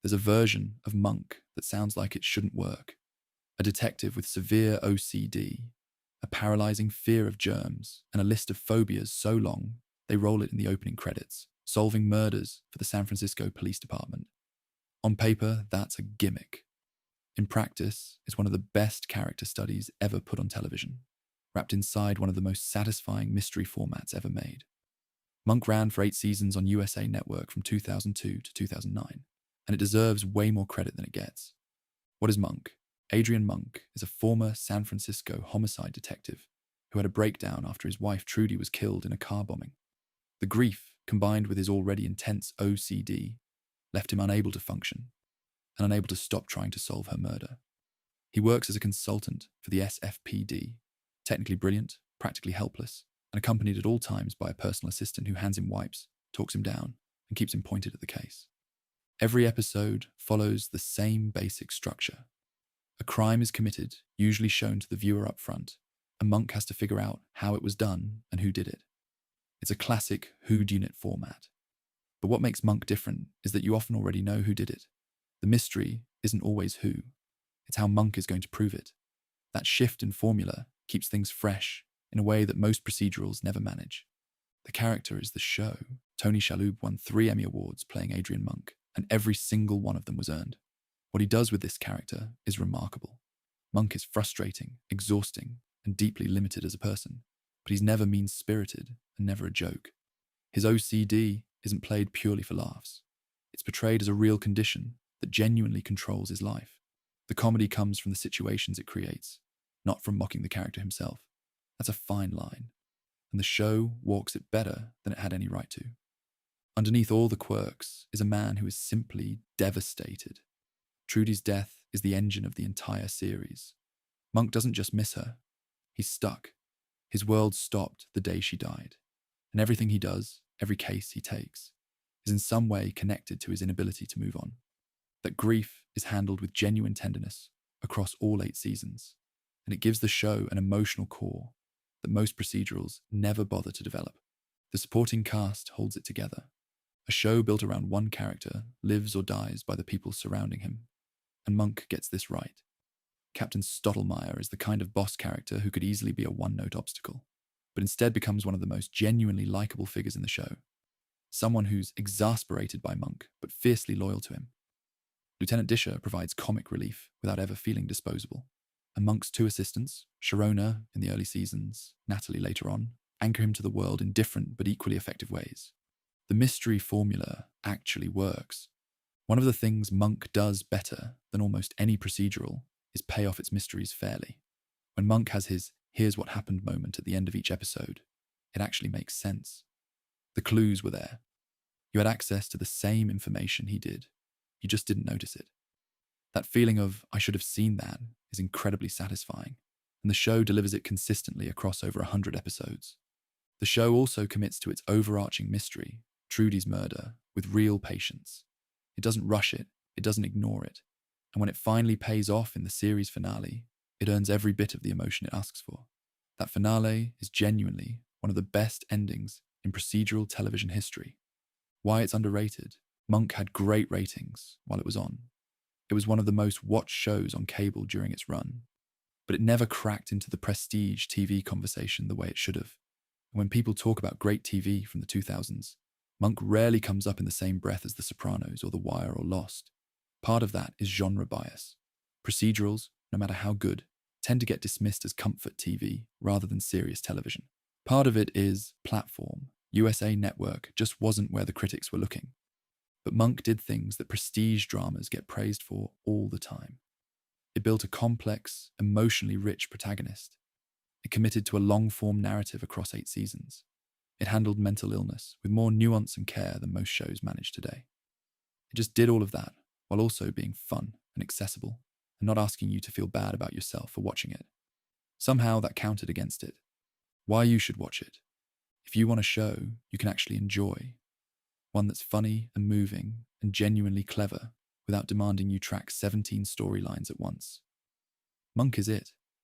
There's a version of Monk that sounds like it shouldn't work. A detective with severe OCD, a paralyzing fear of germs, and a list of phobias so long they roll it in the opening credits, solving murders for the San Francisco Police Department. On paper, that's a gimmick. In practice, it's one of the best character studies ever put on television, wrapped inside one of the most satisfying mystery formats ever made. Monk ran for 8 seasons on USA Network from 2002 to 2009, and it deserves way more credit than it gets. What is Monk? Adrian Monk is a former San Francisco homicide detective who had a breakdown after his wife Trudy was killed in a car bombing. The grief, combined with his already intense OCD, left him unable to function and unable to stop trying to solve her murder. He works as a consultant for the SFPD, technically brilliant, practically helpless, and accompanied at all times by a personal assistant who hands him wipes, talks him down, and keeps him pointed at the case. Every episode follows the same basic structure. A crime is committed, usually shown to the viewer up front, and Monk has to figure out how it was done and who did it. It's a classic whodunit format. But what makes Monk different is that you often already know who did it. The mystery isn't always who. It's how Monk is going to prove it. That shift in formula keeps things fresh in a way that most procedurals never manage. The character is the show. Tony Shalhoub won 3 Emmy Awards playing Adrian Monk, and every single one of them was earned. What he does with this character is remarkable. Monk is frustrating, exhausting, and deeply limited as a person, but he's never mean-spirited and never a joke. His OCD isn't played purely for laughs. It's portrayed as a real condition that genuinely controls his life. The comedy comes from the situations it creates, not from mocking the character himself. That's a fine line, and the show walks it better than it had any right to. Underneath all the quirks is a man who is simply devastated. Trudy's death is the engine of the entire series. Monk doesn't just miss her, he's stuck. His world stopped the day she died, and everything he does, every case he takes, is in some way connected to his inability to move on. That grief is handled with genuine tenderness across all 8 seasons, and it gives the show an emotional core that most procedurals never bother to develop. The supporting cast holds it together. A show built around one character lives or dies by the people surrounding him, and Monk gets this right. Captain Stottlemyre is the kind of boss character who could easily be a one-note obstacle, but instead becomes one of the most genuinely likable figures in the show. Someone who's exasperated by Monk, but fiercely loyal to him. Lieutenant Disher provides comic relief without ever feeling disposable. And Monk's 2 assistants, Sharona in the early seasons, Natalie later on, anchor him to the world in different but equally effective ways. The mystery formula actually works. One of the things Monk does better than almost any procedural is pay off its mysteries fairly. When Monk has his "here's what happened" moment at the end of each episode, it actually makes sense. The clues were there. You had access to the same information he did. You just didn't notice it. That feeling of "I should have seen that" is incredibly satisfying, and the show delivers it consistently across over 100 episodes. The show also commits to its overarching mystery, Trudy's murder, with real patience. It doesn't rush it, it doesn't ignore it, and when it finally pays off in the series finale, it earns every bit of the emotion it asks for. That finale is genuinely one of the best endings in procedural television history. Why it's underrated? Monk had great ratings while it was on. It was one of the most watched shows on cable during its run, but it never cracked into the prestige TV conversation the way it should have. And when people talk about great TV from the 2000s, Monk rarely comes up in the same breath as The Sopranos or The Wire or Lost. Part of that is genre bias. Procedurals, no matter how good, tend to get dismissed as comfort TV rather than serious television. Part of it is platform. USA Network just wasn't where the critics were looking. But Monk did things that prestige dramas get praised for all the time. It built a complex, emotionally rich protagonist. It committed to a long-form narrative across 8 seasons. It handled mental illness with more nuance and care than most shows manage today. It just did all of that while also being fun and accessible and not asking you to feel bad about yourself for watching it. Somehow that counted against it. Why you should watch it? If you want a show you can actually enjoy, one that's funny and moving and genuinely clever without demanding you track 17 storylines at once. Monk is it.